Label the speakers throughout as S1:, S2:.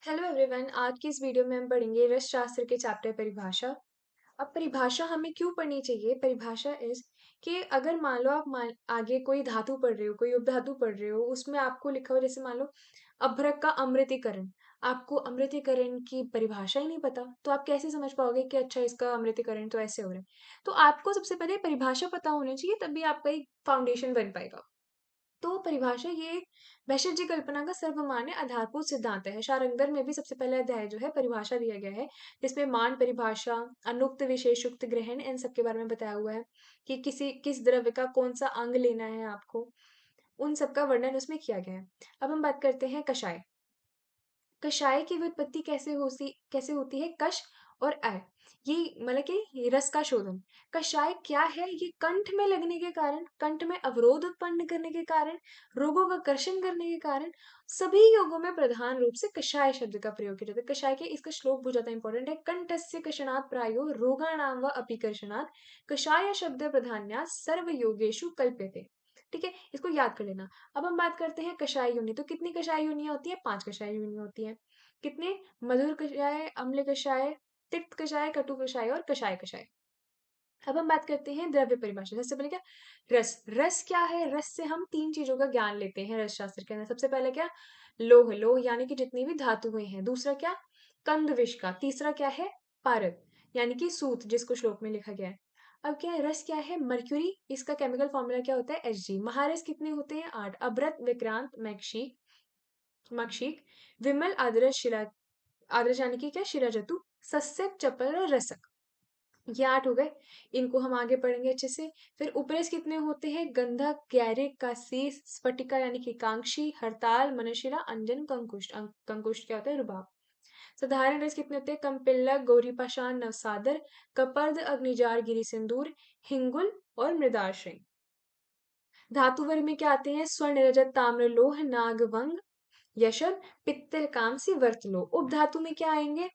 S1: Hello everyone. आज की इस वीडियो में हम पढ़ेंगे रस शास्त्र के चैप्टर परिभाषा। अब परिभाषा हमें क्यों पढ़नी चाहिए? परिभाषा इस कि अगर मान लो आप आगे कोई धातु पढ़ रहे हो, कोई उपधातु पढ़ रहे हो, उसमें आपको लिखा हो जैसे मान लो अभ्रक का अमृतीकरण। आपको अमृतीकरण की परिभाषा ही नहीं पता, तो आप कैसे समझ पाओगे कि अच्छा इसका अमृतीकरण तो ऐसे हो रहा है। तो आपको सबसे पहले परिभाषा पता होनी चाहिए, तभी आपका एक फाउंडेशन बन पाएगा। तो परिभाषा ये एक वैशज्य कल्पना का सर्वमान्य आधारभूत सिद्धांत है। शारंगधर में भी सबसे पहला अध्याय जो है परिभाषा दिया गया है, जिसमें मान परिभाषा, अनुक्त विशेषुक्त ग्रहण, इन सब के बारे में बताया हुआ है कि किस द्रव्य का कौन सा अंग लेना है आपको। उन सब का वर्णन उसमें किया गया है। अब हम बात करते हैं कषाय। कषाय की व्युत्पत्ति कैसे होती है? कश और अय, ये मतलब कि ये रस का शोधन। कषाय क्या है? ये कंठ में लगने के कारण, कंठ में अवरोध उत्पन्न करने के कारण, रोगों का कर्षण करने के कारण सभी योगों में प्रधान रूप से कषाय शब्द का प्रयोग किया जाता है। कषाय के इसका श्लोक बहुत ज्यादा इंपॉर्टेंट है। कंठस्य कषणात् प्रायो रोगाणाम व अपीकर्षणात् कषाय शब्द प्रधान्यात् सर्व योगेषु कल्प्यते। ठीक है, इसको याद कर लेना। अब हम बात करते हैं कषाय योनि। तो कितनी कषाय योनियां होती है? 5 कषाय योनियां होती है। कितने? मधुर कषाय, अम्ल कषाय, तिक्त कषाय, कटु कषाय और कषाय कषाय। अब हम बात करते हैं द्रव्य परिभाषा। सबसे पहले क्या? रस। रस क्या है? रस से हम 3 चीजों का ज्ञान लेते हैं रस शास्त्र के अंदर। सबसे पहले क्या? लोह। लोह यानी कि जितनी भी धातुएं हैं। दूसरा क्या? कंद विष का। तीसरा क्या है? पारद यानी कि सूत, जिसको श्लोक में लिखा गया है। अब क्या है? रस क्या है? मर्क्यूरी। इसका केमिकल फॉर्मूला क्या होता है? Hg। महारस कितने होते हैं? 8। अभ्रत, विक्रांत, मक्षिक, विमल, आदर्श, शिला, आदर्श यानी कि क्या? शिराजतु, सस्यक, चपल और रसक। ये 8 हो गए। इनको हम आगे पढ़ेंगे अच्छे से। फिर उपरस कितने होते हैं? गंधक, गैरिक, कासीस, स्फटिका यानी कि कांक्षी, हरताल, मनशिला, अंजन, कंकुष्ट। कंकुष्ट क्या होता है? रुबाब। साधारण रस कितने होते हैं? कंपिल्लक, गौरी पाषाण, नवसादर, कपर्द, अग्निजार, गिरी सिंदूर, हिंगुल और मृदाश्रय। धातु वर्ग में क्या आते हैं? स्वर्ण, रजत, ताम्र, लोह, नागवंग, यशब, पित्तल, कांस्य, वर्तलोह। उपधातु में क्या आएंगे?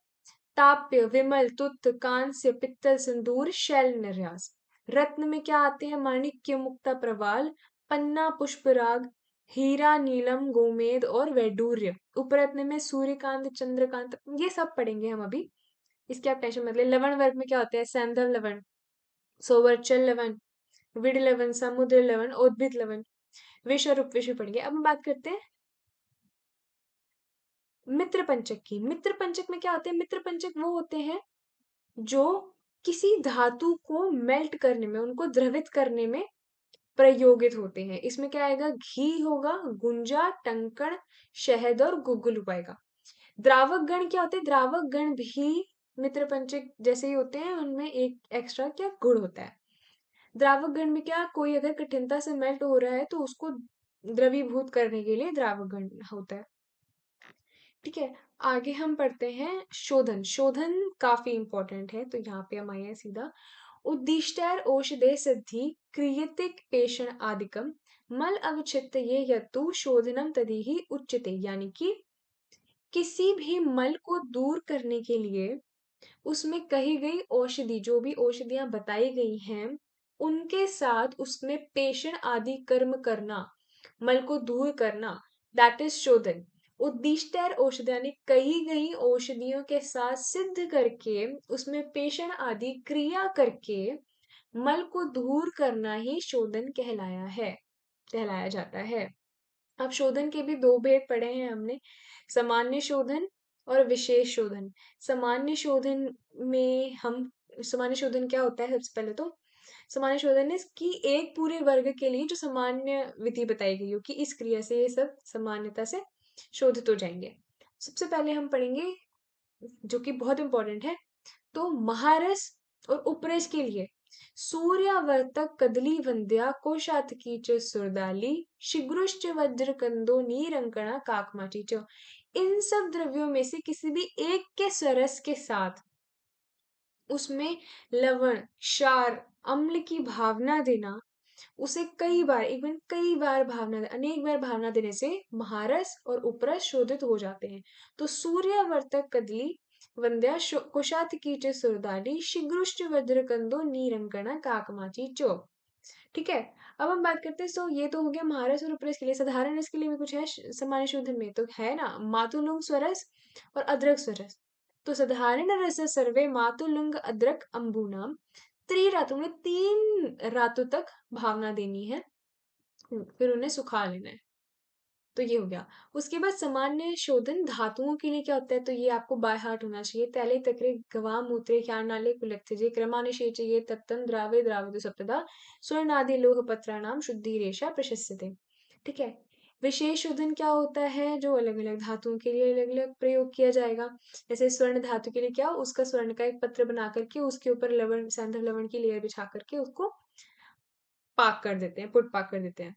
S1: ताप्य, विमल, तुत्त, कांस्य, पित्तल, सिंदूर, शैल, निर्यास। रत्न में क्या आते हैं? माणिक्य, मुक्ता, प्रवाल, पन्ना, पुष्पराग, हीरा, नीलम, गोमेद और वैडूर्य। उपरत्न में सूर्यकांत, चंद्रकांत। ये सब पढ़ेंगे हम अभी, इसकी आप टेंशन मत ले। लवण वर्ग में क्या होते हैं? सैंधव लवण, सोवर्चल लवण, विड लवण, समुद्र लवण, उद्भिद लवण। विष और उपविष भी पढ़ेंगे। अब हम बात करते हैं मित्र पंचक की। मित्र पंचक में क्या होते हैं? मित्र पंचक वो होते हैं जो किसी धातु को मेल्ट करने में, उनको द्रवित करने में प्रयोगित होते हैं। इसमें क्या आएगा? घी होगा, गुंजा, टंकण, शहद और गुग्गुल आएगा। द्रावक गण क्या होते हैं? द्रावक गण भी मित्र पंचक जैसे ही होते हैं, उनमें एक एक्स्ट्रा क्या गुण होता है। द्रावक गण में क्या? कोई अगर कठिनता से मेल्ट हो रहा है तो उसको द्रवीभूत करने के लिए द्रावक गण होता है। ठीक है, आगे हम पढ़ते हैं शोधन। शोधन काफी इंपॉर्टेंट है, तो यहाँ पे हम आए हैं सीधा। उद्दिष्टैर औषधे सिद्धि क्रियतिक पेषण आदिकम मल अवचित्त ये यत्तु शोधनम तदिहि उच्यते। यानी कि किसी भी मल को दूर करने के लिए उसमें कही गई औषधि, जो भी औषधियां बताई गई हैं, उनके साथ उसमें पेषण आदि कर्म करना, मल को दूर करना, दैट इज शोधन। उद्दिष्टैर औषधि यानी कही गई औषधियों के साथ सिद्ध करके, उसमें पेषण आदि क्रिया करके मल को दूर करना ही शोधन कहलाया जाता है। अब शोधन के भी 2 भेद पढ़े हैं हमने, सामान्य शोधन और विशेष शोधन। सामान्य शोधन में हम सामान्य शोधन क्या होता है? सबसे पहले तो सामान्य शोधन है कि एक पूरे वर्ग के लिए जो सामान्य विधि बताई गई हो कि इस क्रिया से ये सब सामान्यता से शोधित हो जाएंगे। सबसे पहले हम पढ़ेंगे जो कि बहुत इंपॉर्टेंट है, तो महारस और उपरस के लिए सूर्यावर्तक, कदली वंद्या, कोशातकी च सुरदाली, शिग्रुश्च वज्र कंदो नीरंकणा काकमाची च। इन सब द्रव्यों में से किसी भी एक के सरस के साथ उसमें लवण, क्षार, अम्ल की भावना देना, उसे कई बार, इवन कई बार भावना, अनेक बार भावना देने से महारस और उपरस शोधित हो जाते हैं। तो सूर्यावर्तक, कदली वंद्या, कुशात कीच सुरदाली, शिग्रुष्ट वज्रकंदो नीरंकणा काकमाची चो। ठीक है। अब हम बात करते हैं, सो ये तो हो गया महारस और उपरस के लिए। साधारण रस के लिए भी कुछ है सामान्य शोधन में तो है ना, मातुलुंग स्वरस और अदरक स्वरस। तो साधारण रस सर्वे मातुलुंग अदरक अंबुनाम त्रिरातों में 3 रातों तक भावना देनी है, फिर उन्हें सुखा लेना है। तो ये हो गया। उसके बाद सामान्य शोधन धातुओं के लिए क्या होता है, तो ये आपको बाय हार्ट होना चाहिए। तैले तक्रे गवाम मूत्रे ज्ञानाले कुलत्थजे क्रमानुशेचे ये तत्तम द्रावे द्रावितो सप्तदा स्वर्णादि लोह पत्राणाम शुद्धि रेशा प्रशस्यते। ठीक है। विशेष शोधन क्या होता है, जो अलग अलग धातुओं के लिए अलग अलग प्रयोग किया जाएगा। जैसे स्वर्ण धातु के लिए क्या, उसका स्वर्ण का एक पत्र बना करके उसके ऊपर लवण सैंधव लवण की लेयर बिछा करके उसको पाक कर देते हैं, पुट पाक कर देते हैं।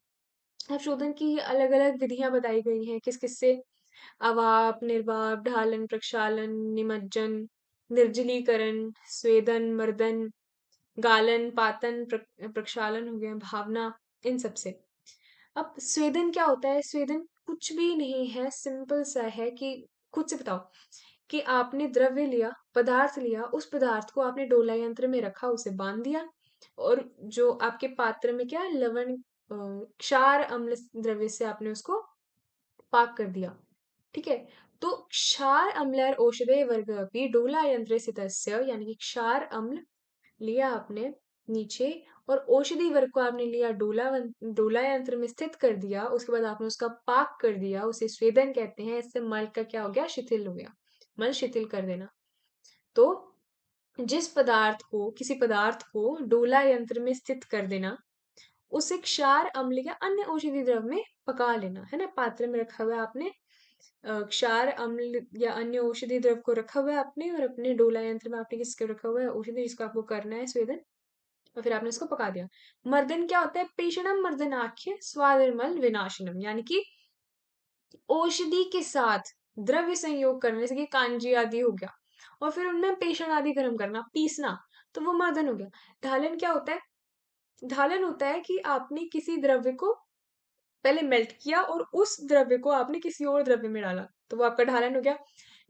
S1: अब शोधन की अलग अलग विधियां बताई गई हैं, किस किस से। अवाप, निर्वाप, ढालन, प्रक्षालन, निमज्जन, निर्जलीकरण, स्वेदन, मर्दन, गालन, पातन, प्रक्षालन हो गया, भावना, इन सब से। अब स्वेदन क्या होता है, स्वेदन कुछ भी नहीं है, सिंपल सा है कि खुद से बताओ कि आपने द्रव्य लिया, पदार्थ लिया, उस पदार्थ को आपने डोला यंत्र में रखा, उसे बांध दिया, और जो आपके पात्र में क्या लवण क्षार अम्ल द्रव्य से आपने उसको पाक कर दिया। ठीक है। तो क्षार अम्ल औषधे वर्ग अपि डोला यंत्र स्थितस्य, यानी कि क्षार अम्ल लिया आपने नीचे, और औषधि वर्ग को आपने लिया डोला यंत्र में स्थित कर दिया, उसके बाद आपने उसका पाक कर दिया, उसे स्वेदन कहते हैं। इससे मल का क्या हो गया, शिथिल हो गया, मल शिथिल कर देना। तो जिस पदार्थ को, किसी पदार्थ को डोला यंत्र में स्थित कर देना, उसे क्षार अम्ल या अन्य औषधि द्रव में पका लेना, है ना। पात्र में रखा हुआ है आपने क्षार अम्ल या अन्य औषधि द्रव को रखा हुआ है आपने, और अपने डोला यंत्र में आपने किसको रखा हुआ है, औषधि, जिसको आपको करना है स्वेदन, और फिर आपने इसको पका दिया। मर्दन क्या होता है, पेषणम मर्दनाख्य स्वादिर्मल विनाशनम, यानी कि औषधि के साथ द्रव्य संयोग करने से, कि कांजी आदि हो गया, और फिर उनमें पेषण आदि गर्म करना, पीसना, तो वो मर्दन हो गया। ढालन क्या होता है, ढालन होता है कि आपने किसी द्रव्य को पहले मेल्ट किया और उस द्रव्य को आपने किसी और द्रव्य में डाला, तो वो आपका ढालन हो गया।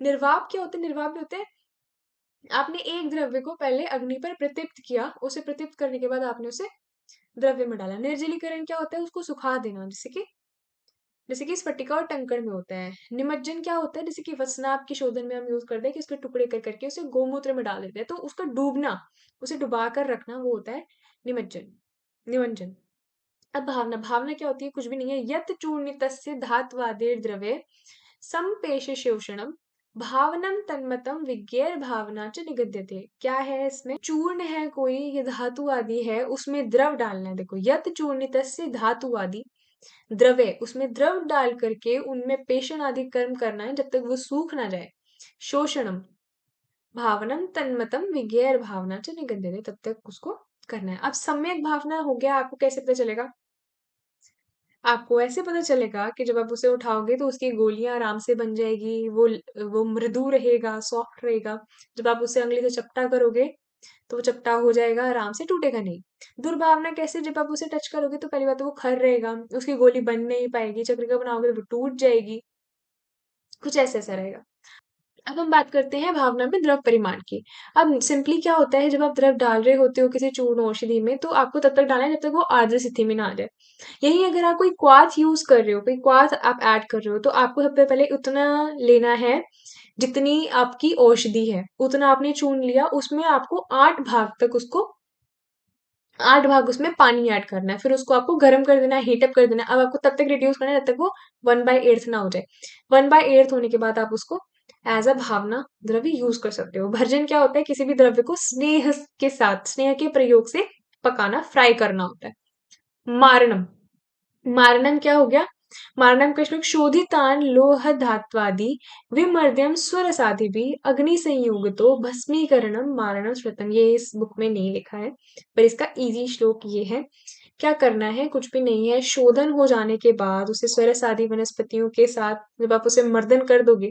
S1: निर्वाप क्या होता है, निर्वाप भी होता है आपने एक द्रव्य को पहले अग्नि पर प्रदीप्त किया, उसे प्रदीप्त करने के बाद आपने उसे द्रव्य में डाला। निर्जलीकरण क्या होता है, उसको सुखा देना, जैसे कि स्फटिका और टंकण में होता है। निमज्जन क्या होता है, जैसे कि वसनाभ के शोधन में हम यूज करते हैं कि उसके टुकड़े कर करके उसे गोमूत्र में डाल देते हैं, तो उसका डूबना, उसे डुबा कर रखना, वो होता है निमज्जन, निमज्जन। अब भावना, भावना क्या होती है, कुछ भी नहीं है। यत चूर्णितस्य धात्वादेर द्रव्ये संपेश शोषणम भावनम तन्मतम विज्ञेर भावना च निगद्यते। क्या है इसमें, चूर्ण है कोई, ये धातु आदि है, उसमें द्रव डालना है। देखो, यत चूर्णितस्य धातु आदि द्रव्य, उसमें द्रव डाल करके उनमें पेषण आदि कर्म करना है, जब तक वो सूख ना जाए। शोषणम भावनम तन्मतम विज्ञेर भावना च निगद्यते, तब तक उसको करना है। अब सम्यक भावना हो गया, आपको कैसे पता चलेगा, आपको ऐसे पता चलेगा कि जब आप उसे उठाओगे तो उसकी गोलियां आराम से बन जाएगी, वो मृदु रहेगा, सॉफ्ट रहेगा। जब आप उसे उंगली से चपटा करोगे तो वो चपटा हो जाएगा, आराम से टूटेगा नहीं। दुर्भावना कैसे, जब आप उसे टच करोगे तो पहली बात तो वो खर रहेगा, उसकी गोली बन नहीं पाएगी, चक्रिका बनाओगे तो वो टूट जाएगी, कुछ ऐसा ऐसा रहेगा। अब हम बात करते हैं भावना में द्रव परिमाण की। अब सिंपली क्या होता है, जब आप द्रव डाल रहे होते हो किसी चूर्ण औषधि में, तो आपको तब तक डालना है जब तक वो आर्द्र स्थिति में ना आ जाए। यही अगर आप कोई क्वाथ यूज कर रहे हो, कोई क्वाथ आप ऐड कर रहे हो, तो आपको सबसे पहले उतना लेना है जितनी आपकी औषधि है, उतना आपने चूर्ण लिया, उसमें आपको 8 भाग तक उसको 8 भाग उसमें पानी ऐड करना है, फिर उसको आपको गर्म कर देना है, हीटअप कर देना है। अब आपको तब तक रिड्यूस करना है जब तक वो 1/8 ना हो जाए। 1/8 होने के बाद आप उसको एज अ भावना द्रव्य यूज कर सकते हो। भर्जन क्या होता है, किसी भी द्रव्य को स्नेह के साथ, स्नेह के प्रयोग से पकाना, फ्राई करना होता है। मारणम, मारणम क्या हो गया, मारणम का श्लोक शोधितान लोह धात्वादि विमर्द्यम स्वरसाधिभी अग्नि संयोगतो भस्मीकरणम मारणम श्रुतम। ये इस बुक में नहीं लिखा है, पर इसका इजी श्लोक ये है। क्या करना है, कुछ भी नहीं है। शोधन हो जाने के बाद उसे स्वरस आदि वनस्पतियों के साथ जब आप उसे मर्दन कर दोगे,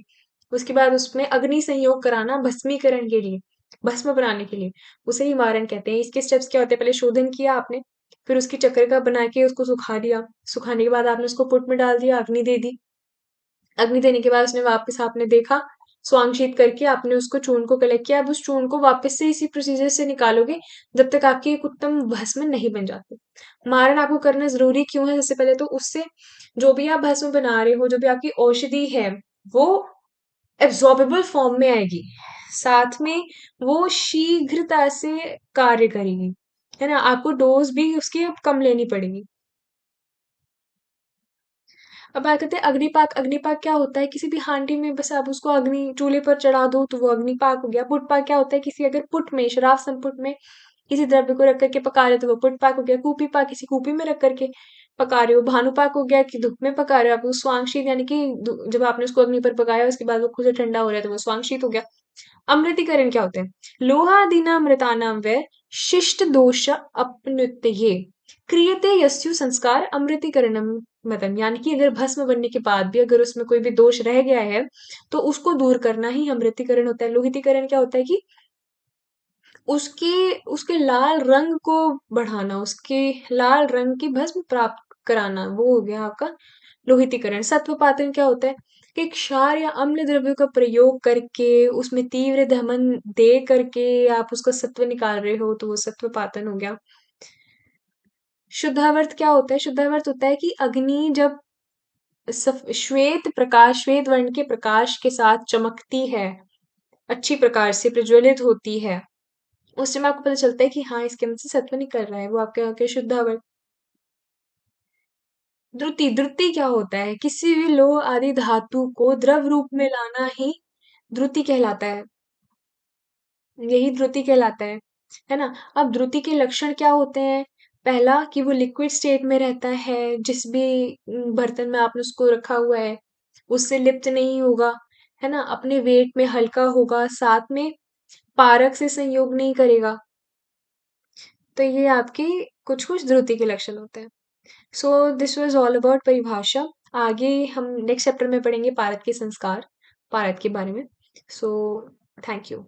S1: उसके बाद उसमें अग्नि संयोग कराना भस्मीकरण के लिए, भस्म बनाने के लिए, उसे ही मारण कहते हैं। इसके स्टेप्स क्या होते हैं, पहले शोधन किया आपने, फिर उसकी चक्रिका बना के उसको सुखा दिया, सुखाने के बाद आपने उसको पुट में डाल दिया, अग्नि दे दी, अग्नि देने के बाद उसने वापस आपने देखा स्वांशित करके आपने उसको चूर्ण को कलेक्ट किया, अब उस चूर्ण को वापस से इसी प्रोसीजर से निकालोगे जब तक आपकी एक उत्तम भस्म नहीं बन जाती। मारण आपको करना ज़रूरी क्यों है? सबसे पहले तो उससे जो भी आप भस्म बना रहे हो, जो भी आपकी औषधि है, वो एब्ज़ॉर्बेबल फॉर्म में आएगी। साथ में वो शीघ्रता से कार्य करेगी, है ना? आपको डोज़ भी उसकी अब कम लेनी पड़ेगी। अब बात करते हैं अग्निपाक। अग्निपाक क्या होता है? किसी भी हांडी में बस आप उसको अग्नि चूल्हे पर चढ़ा दो तो वो अग्निपाक हो गया। पुटपाक क्या होता है? किसी अगर पुट में शराब संपुट में किसी द्रव्य को रख करके पका रहे हो तो वो पुटपाक हो गया। कूपीपाक किसी कूपी में रख करके पका रहे हो। भानुपाक हो गया कि धूप में पका रहे हो आप। वो स्वांगशीत यानी कि जब आपने उसको अग्नि पर पकाया उसके बाद वो खुद से ठंडा हो रहा है तो वो स्वांगशीत हो गया। अमृतिकरण क्या होता है? लोहादीनामृतानां वै शिष्ट दोष अपनुत्ये क्रियते यस्यु संस्कार अमृतिकरणम मतम, यानी कि अगर भस्म बनने के बाद भी अगर उसमें कोई भी दोष रह गया है तो उसको दूर करना ही अमृतिकरण होता है। लोहितीकरण क्या होता है कि उसके उसके लाल रंग को बढ़ाना, उसके लाल रंग की भस्म प्राप्त कराना, वो हो गया आपका लोहितीकरण। सत्वपातन क्या होता है कि क्षार या अम्ल द्रव्यों का प्रयोग करके उसमें तीव्र दमन दे करके आप उसका सत्व निकाल रहे हो तो वो सत्वपातन हो गया। शुद्धावर्त क्या होता है? शुद्धावर्त होता है कि अग्नि जब श्वेत प्रकाश, श्वेत वर्ण के प्रकाश के साथ चमकती है, अच्छी प्रकार से प्रज्वलित होती है, उस समय आपको पता चलता है कि हाँ, इसके अंदर से सत्व निकल रहा है, वो आपके यहाँ के शुद्धावर्त। द्रुति, द्रुति क्या होता है? किसी भी लोह आदि धातु को द्रव रूप में लाना ही द्रुति कहलाता है। यही द्रुति कहलाता है ना? अब द्रुति के लक्षण क्या होते हैं? पहला कि वो लिक्विड स्टेट में रहता है, जिस भी बर्तन में आपने उसको रखा हुआ है, उससे लिप्त नहीं होगा, है ना? अपने वेट में हल्का होगा, साथ में पारक से संयोग नहीं करेगा। तो ये आपकी कुछ-कुछ द्रुति के लक्षण होते हैं। So this was all about परिभाषा। आगे हम नेक्स्ट चैप्टर में पढ़ेंगे पारद के संस्कार, पारद के बारे में। So thank you.